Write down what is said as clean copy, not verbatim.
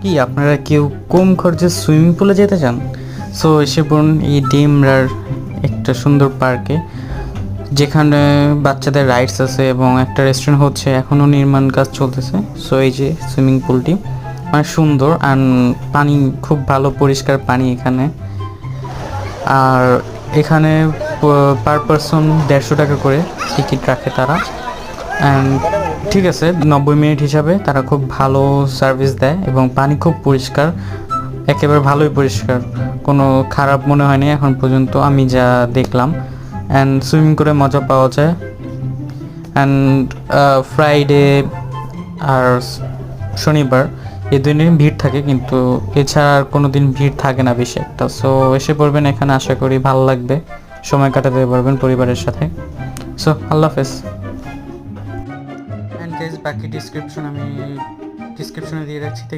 কি আপনারা কেউ কম খরচে সুইমিং পুলে যেতে চান? সো এসে পড়ুন এই ডেমরার একটা সুন্দর পার্কে, যেখানে বাচ্চাদের রাইডস আছে এবং একটা রেস্টুরেন্ট হচ্ছে, এখনও নির্মাণ কাজ চলতেছে। সো এই যে সুইমিং পুলটি অনেক সুন্দর, আর পানি খুব ভালো পরিষ্কার পানি এখানে। আর এখানে পার পারসন 150 টাকা করে টিকিট রাখে তারা। অ্যান্ড ঠিক আছে, 90 মিনিট হিসাবে তারা খুব ভালো সার্ভিস দেয় এবং পানি খুব পরিষ্কার, একেবারে ভালোই পরিষ্কার, কোনো খারাপ মনে হয়নি এখন পর্যন্ত আমি যা দেখলাম। অ্যান্ড সুইমিং করে মজা পাওয়া যায়। অ্যান্ড ফ্রাইডে আর শনিবার এই দুই দিন ভিড় থাকে, কিন্তু এছাড়া আর কোনো দিন ভিড় থাকে না বেশি একটা। সো এসে পড়বেন এখানে, আশা করি ভালো লাগবে, সময় কাটাতে পারবেন পরিবারের সাথে। সো আল্লাহ হাফেজ। অ্যান্ড গাইজ বাকি ডিসক্রিপশনে দিয়ে রাখছি।